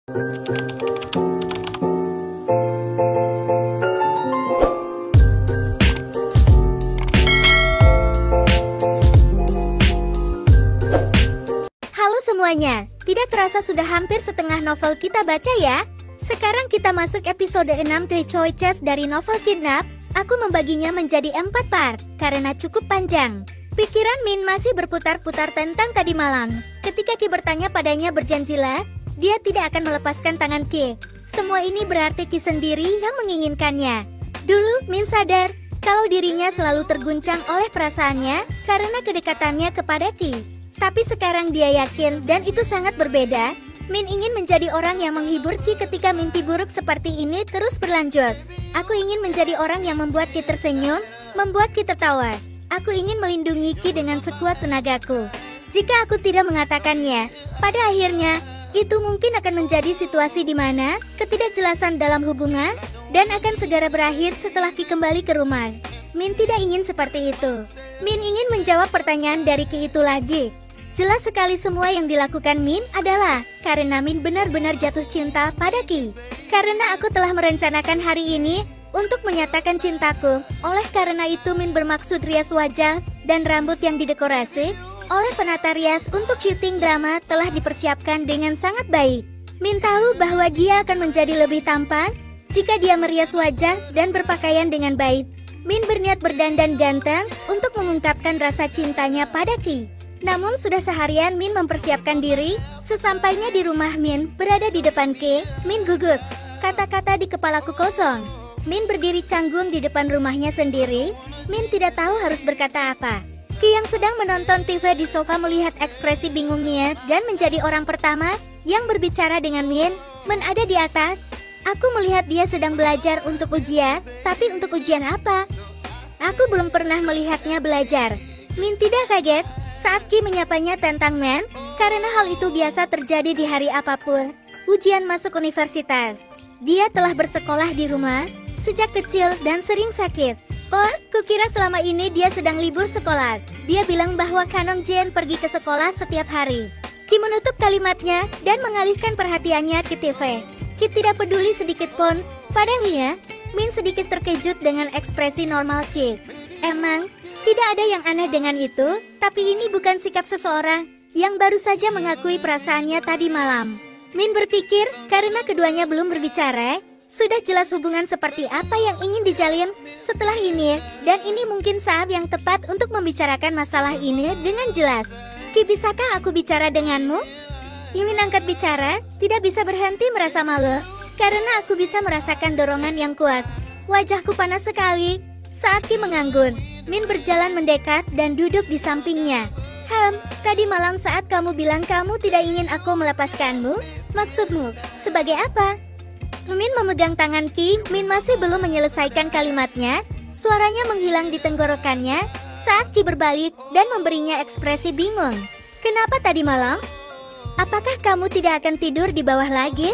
Halo semuanya, tidak terasa sudah hampir setengah novel kita baca ya. Sekarang kita masuk episode 6 The Choices dari novel Kidnap. Aku membaginya menjadi 4 part, karena cukup panjang. Pikiran Min masih berputar-putar tentang tadi malam. Ketika Ki bertanya padanya berjanjilah, dia tidak akan melepaskan tangan Ki. Semua ini berarti Ki sendiri yang menginginkannya. Dulu Min sadar, kalau dirinya selalu terguncang oleh perasaannya, karena kedekatannya kepada Ki. Tapi sekarang dia yakin dan itu sangat berbeda. Min ingin menjadi orang yang menghibur Ki ketika mimpi buruk seperti ini terus berlanjut. Aku ingin menjadi orang yang membuat Ki tersenyum, membuat Ki tertawa. Aku ingin melindungi Ki dengan sekuat tenagaku. Jika aku tidak mengatakannya, pada akhirnya, itu mungkin akan menjadi situasi di mana ketidakjelasan dalam hubungan dan akan segera berakhir setelah Ki kembali ke rumah. Min tidak ingin seperti itu. Min ingin menjawab pertanyaan dari Ki itu lagi. Jelas sekali semua yang dilakukan Min adalah karena Min benar-benar jatuh cinta pada Ki. Karena aku telah merencanakan hari ini untuk menyatakan cintaku. Oleh karena itu Min bermaksud rias wajah dan rambut yang didekorasi oleh penata rias untuk syuting drama telah dipersiapkan dengan sangat baik. Min tahu bahwa dia akan menjadi lebih tampan jika dia merias wajah dan berpakaian dengan baik. Min berniat berdandan ganteng untuk mengungkapkan rasa cintanya pada Ki. Namun sudah seharian Min mempersiapkan diri. Sesampainya di rumah Min berada di depan Ki, Min gugup. Kata-kata di kepalaku kosong. Min berdiri canggung di depan rumahnya sendiri. Min tidak tahu harus berkata apa. Ki yang sedang menonton TV di sofa melihat ekspresi bingungnya dan menjadi orang pertama yang berbicara dengan Min ada di atas. Aku melihat dia sedang belajar untuk ujian, tapi untuk ujian apa? Aku belum pernah melihatnya belajar. Min tidak kaget saat Ki menyapanya tentang Men, karena hal itu biasa terjadi di hari apapun. Ujian masuk universitas. Dia telah bersekolah di rumah sejak kecil dan sering sakit. Oh, kukira selama ini dia sedang libur sekolah. Dia bilang bahwa Kanong Jen pergi ke sekolah setiap hari. Ki menutup kalimatnya dan mengalihkan perhatiannya ke TV. Ki tidak peduli sedikit pun padanya. Min sedikit terkejut dengan ekspresi normal Ki. Emang, tidak ada yang aneh dengan itu, tapi ini bukan sikap seseorang yang baru saja mengakui perasaannya tadi malam. Min berpikir, karena keduanya belum berbicara, sudah jelas hubungan seperti apa yang ingin dijalin setelah ini, dan ini mungkin saat yang tepat untuk membicarakan masalah ini dengan jelas. Ki, bisakah aku bicara denganmu? Min angkat bicara, tidak bisa berhenti merasa malu, karena aku bisa merasakan dorongan yang kuat. Wajahku panas sekali saat Ki menganggun. Min berjalan mendekat dan duduk di sampingnya. Tadi malam saat kamu bilang kamu tidak ingin aku melepaskanmu, maksudmu sebagai apa? Min memegang tangan Ki. Min masih belum menyelesaikan kalimatnya. Suaranya menghilang di tenggorokannya saat Ki berbalik dan memberinya ekspresi bingung. Kenapa tadi malam? Apakah kamu tidak akan tidur di bawah lagi?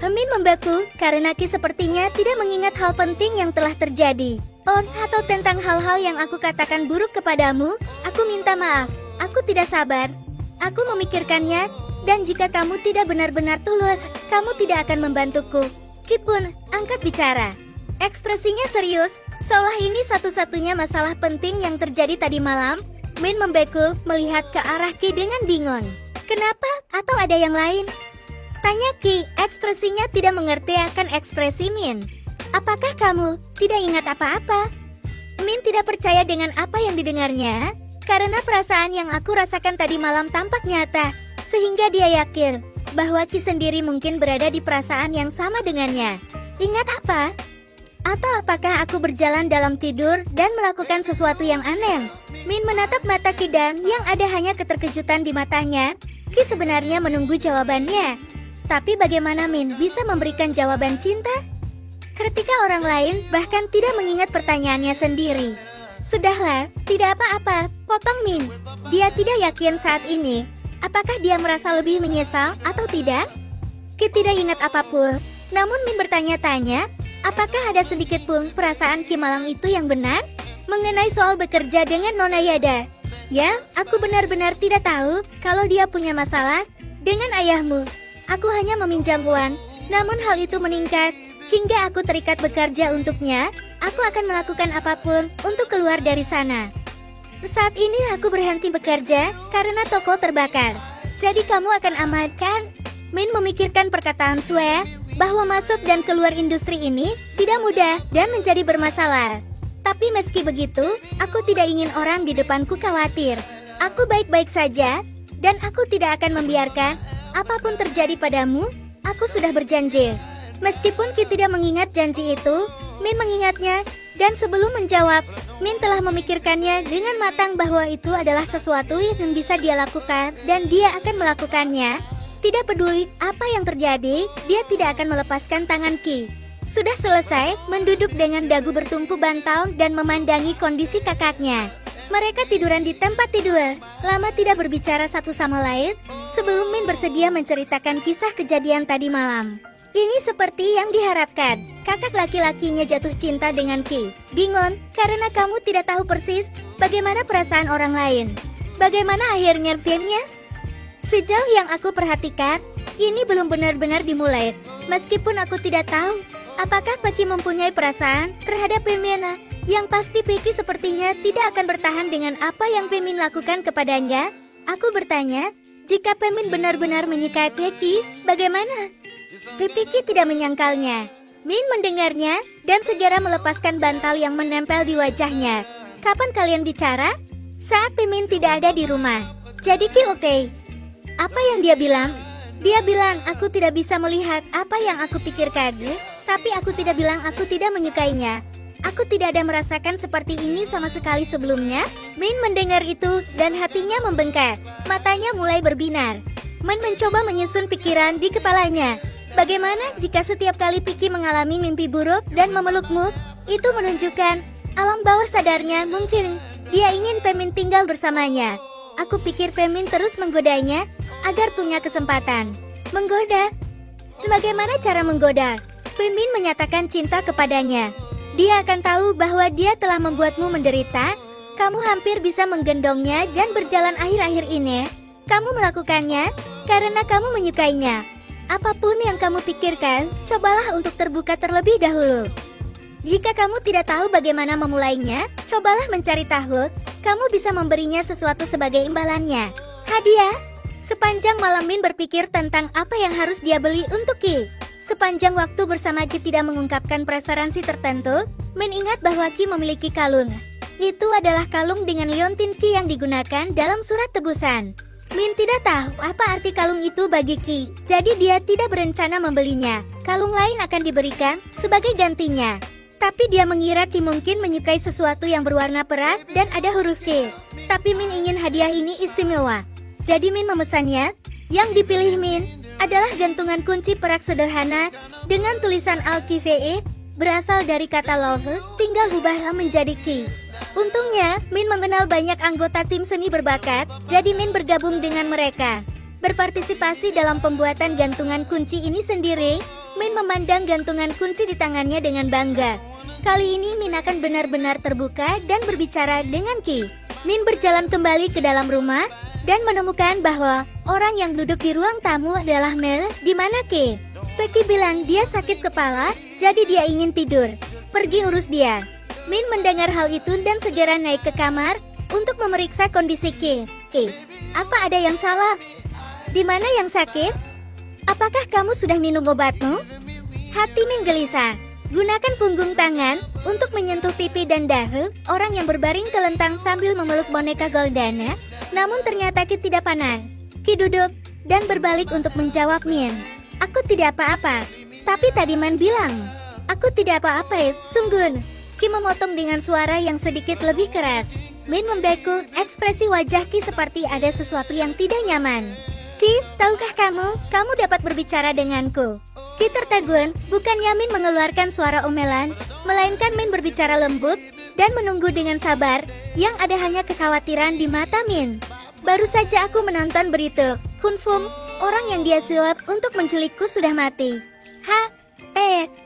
Min membeku karena Ki sepertinya tidak mengingat hal penting yang telah terjadi. Oh, atau tentang hal-hal yang aku katakan buruk kepadamu. Aku minta maaf. Aku tidak sabar. Aku memikirkannya. Dan jika kamu tidak benar-benar tulus, kamu tidak akan membantuku. Ki pun angkat bicara. Ekspresinya serius, seolah ini satu-satunya masalah penting yang terjadi tadi malam. Min membeku melihat ke arah Ki dengan bingung. Kenapa? Atau ada yang lain? Tanya Ki, ekspresinya tidak mengerti akan ekspresi Min. Apakah kamu tidak ingat apa-apa? Min tidak percaya dengan apa yang didengarnya, karena perasaan yang aku rasakan tadi malam tampak nyata, sehingga dia yakin bahwa Ki sendiri mungkin berada di perasaan yang sama dengannya. Ingat apa? Atau apakah aku berjalan dalam tidur dan melakukan sesuatu yang aneh? Min menatap mata Ki dan yang ada hanya keterkejutan di matanya. Ki sebenarnya menunggu jawabannya. Tapi bagaimana Min bisa memberikan jawaban cinta ketika orang lain bahkan tidak mengingat pertanyaannya sendiri? Sudahlah, tidak apa-apa, potong Min. Dia tidak yakin saat ini. Apakah dia merasa lebih menyesal atau tidak? Ki tidak ingat apapun. Namun Min bertanya-tanya, apakah ada sedikit pun perasaan Ki malam itu yang benar? Mengenai soal bekerja dengan Nona Yada. Ya, aku benar-benar tidak tahu kalau dia punya masalah dengan ayahmu. Aku hanya meminjam uang, namun hal itu meningkat. Hingga aku terikat bekerja untuknya, aku akan melakukan apapun untuk keluar dari sana. Saat ini aku berhenti bekerja karena toko terbakar. Jadi kamu akan aman kan? Min memikirkan perkataan Sue, bahwa masuk dan keluar industri ini tidak mudah dan menjadi bermasalah. Tapi meski begitu, aku tidak ingin orang di depanku khawatir. Aku baik-baik saja, dan aku tidak akan membiarkan apapun terjadi padamu. Aku sudah berjanji. Meskipun Ki tidak mengingat janji itu, Min mengingatnya, dan sebelum menjawab, Min telah memikirkannya dengan matang bahwa itu adalah sesuatu yang bisa dia lakukan, dan dia akan melakukannya. Tidak peduli apa yang terjadi, dia tidak akan melepaskan tangan Ki. Sudah selesai, menduduk dengan dagu bertumpu bantal dan memandangi kondisi kakaknya. Mereka tiduran di tempat tidur, lama tidak berbicara satu sama lain, sebelum Min bersedia menceritakan kisah kejadian tadi malam. Ini seperti yang diharapkan, kakak laki-lakinya jatuh cinta dengan Ki. Bingung, karena kamu tidak tahu persis bagaimana perasaan orang lain. Bagaimana akhirnya filmnya? Sejauh yang aku perhatikan, ini belum benar-benar dimulai. Meskipun aku tidak tahu, apakah Peki mempunyai perasaan terhadap Pemina. Yang pasti Peki sepertinya tidak akan bertahan dengan apa yang Pemin lakukan kepadanya. Aku bertanya, jika Pemin benar-benar menyukai Peki, bagaimana? Peki tidak menyangkalnya. Min mendengarnya, dan segera melepaskan bantal yang menempel di wajahnya. Kapan kalian bicara? Saat Pemin tidak ada di rumah. Jadi Ki oke. Apa yang dia bilang? Dia bilang aku tidak bisa melihat apa yang aku pikirkan. Tapi aku tidak bilang aku tidak menyukainya. Aku tidak ada merasakan seperti ini sama sekali sebelumnya. Min mendengar itu, dan hatinya membengkak. Matanya mulai berbinar. Min mencoba menyusun pikiran di kepalanya. Bagaimana jika setiap kali Piki mengalami mimpi buruk dan memelukmu, itu menunjukkan alam bawah sadarnya mungkin dia ingin Pemin tinggal bersamanya. Aku pikir Pemin terus menggodanya agar punya kesempatan. Menggoda? Bagaimana cara menggoda? Pemin menyatakan cinta kepadanya. Dia akan tahu bahwa dia telah membuatmu menderita. Kamu hampir bisa menggendongnya dan berjalan akhir-akhir ini. Kamu melakukannya karena kamu menyukainya. Apapun yang kamu pikirkan, cobalah untuk terbuka terlebih dahulu. Jika kamu tidak tahu bagaimana memulainya, cobalah mencari tahu. Kamu bisa memberinya sesuatu sebagai imbalannya. Hadiah? Sepanjang malam Min berpikir tentang apa yang harus dia beli untuk Ki. Sepanjang waktu bersama Ki tidak mengungkapkan preferensi tertentu, Min ingat bahwa Ki memiliki kalung. Itu adalah kalung dengan liontin Ki yang digunakan dalam surat tebusan. Min tidak tahu apa arti kalung itu bagi Ki, jadi dia tidak berencana membelinya. Kalung lain akan diberikan sebagai gantinya. Tapi dia mengira Ki mungkin menyukai sesuatu yang berwarna perak dan ada huruf K. Tapi Min ingin hadiah ini istimewa. Jadi Min memesannya. Yang dipilih Min adalah gantungan kunci perak sederhana dengan tulisan Al-Kive, berasal dari kata love, tinggal ubah menjadi Ki. Untungnya, Min mengenal banyak anggota tim seni berbakat, jadi Min bergabung dengan mereka. Berpartisipasi dalam pembuatan gantungan kunci ini sendiri, Min memandang gantungan kunci di tangannya dengan bangga. Kali ini Min akan benar-benar terbuka dan berbicara dengan Ki. Min berjalan kembali ke dalam rumah, dan menemukan bahwa orang yang duduk di ruang tamu adalah Mel. Di mana Ki? Peki bilang dia sakit kepala, jadi dia ingin tidur. Pergi urus dia. Min mendengar hal itu dan segera naik ke kamar untuk memeriksa kondisi Ki. Ki, apa ada yang salah? Di mana yang sakit? Apakah kamu sudah minum obatmu? Hati Min gelisah. Gunakan punggung tangan untuk menyentuh pipi dan dahi orang yang berbaring telentang sambil memeluk boneka Goldana. Namun ternyata Ki tidak panas. Ki duduk dan berbalik untuk menjawab Min. Aku tidak apa-apa. Tapi tadi Man bilang, aku tidak apa-apa, sungguh. Ki memotong dengan suara yang sedikit lebih keras. Min membeku, ekspresi wajah Ki seperti ada sesuatu yang tidak nyaman. Ki, tahukah kamu dapat berbicara denganku. Ki tertegun, bukannya Min mengeluarkan suara omelan, melainkan Min berbicara lembut, dan menunggu dengan sabar, yang ada hanya kekhawatiran di mata Min. Baru saja aku menonton berita, Kun Fum, orang yang dia sulap untuk menculikku sudah mati.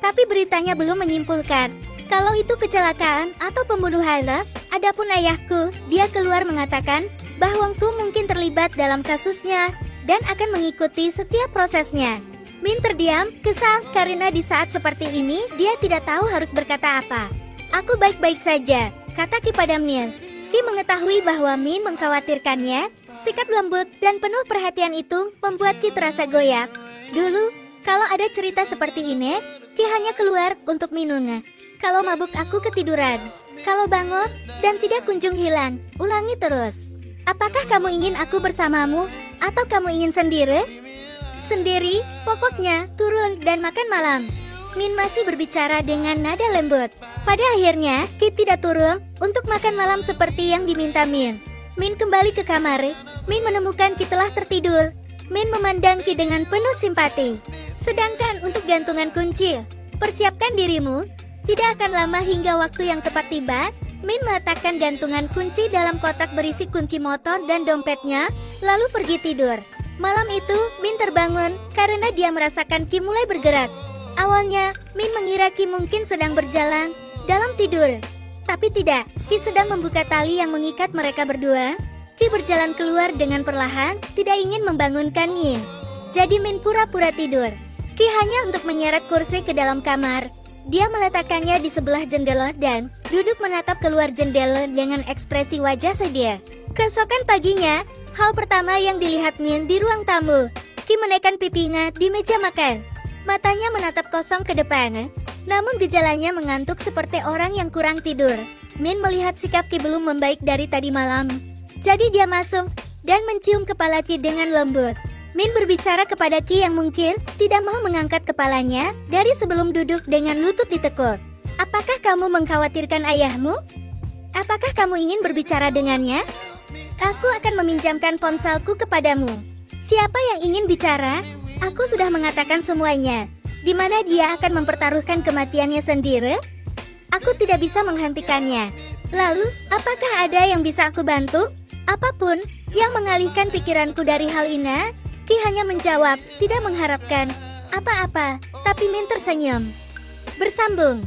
Tapi beritanya belum menyimpulkan kalau itu kecelakaan atau pembunuhan. Adapun ayahku, dia keluar mengatakan bahwa Ku mungkin terlibat dalam kasusnya. dan akan mengikuti setiap prosesnya. Min terdiam, kesal, karena di saat seperti ini dia tidak tahu harus berkata apa. Aku baik-baik saja, kata Ki pada Min. Ki mengetahui bahwa Min mengkhawatirkannya, sikap lembut dan penuh perhatian itu membuat Ki terasa goyah. Dulu, kalau ada cerita seperti ini, Ki hanya keluar untuk minum. Kalau mabuk aku ketiduran. Kalau bangun dan tidak kunjung hilang, ulangi terus. Apakah kamu ingin aku bersamamu atau kamu ingin sendiri? Sendiri, pokoknya turun dan makan malam. Min masih berbicara dengan nada lembut. Pada akhirnya, Ki tidak turun untuk makan malam seperti yang diminta Min. Min kembali ke kamar. Min menemukan Ki telah tertidur. Min memandang Ki dengan penuh simpati. Sedangkan untuk gantungan kunci, persiapkan dirimu. Tidak akan lama hingga waktu yang tepat tiba. Min meletakkan gantungan kunci dalam kotak berisi kunci motor dan dompetnya, lalu pergi tidur. Malam itu, Min terbangun karena dia merasakan Ki mulai bergerak. Awalnya, Min mengira Ki mungkin sedang berjalan dalam tidur. Tapi tidak, Ki sedang membuka tali yang mengikat mereka berdua. Ki berjalan keluar dengan perlahan, tidak ingin membangunkan Min. Jadi Min pura-pura tidur. Ki hanya untuk menyeret kursi ke dalam kamar. Dia meletakkannya di sebelah jendela dan duduk menatap keluar jendela dengan ekspresi wajah sedih. Keesokan paginya, hal pertama yang dilihat Min di ruang tamu. Ki menaikkan pipinya di meja makan. Matanya menatap kosong ke depan. Namun gejalanya mengantuk seperti orang yang kurang tidur. Min melihat sikap Ki belum membaik dari tadi malam. Jadi dia masuk dan mencium kepala Ki dengan lembut. Min berbicara kepada Ki yang mungkin tidak mau mengangkat kepalanya dari sebelum duduk dengan lutut ditekuk. Apakah kamu mengkhawatirkan ayahmu? Apakah kamu ingin berbicara dengannya? Aku akan meminjamkan ponselku kepadamu. Siapa yang ingin bicara? Aku sudah mengatakan semuanya. Di mana dia akan mempertaruhkan kematiannya sendiri? Aku tidak bisa menghentikannya. Lalu, apakah ada yang bisa aku bantu? Apapun yang mengalihkan pikiranku dari hal ini. Ki hanya menjawab, tidak mengharapkan apa-apa, tapi Min tersenyum. Bersambung.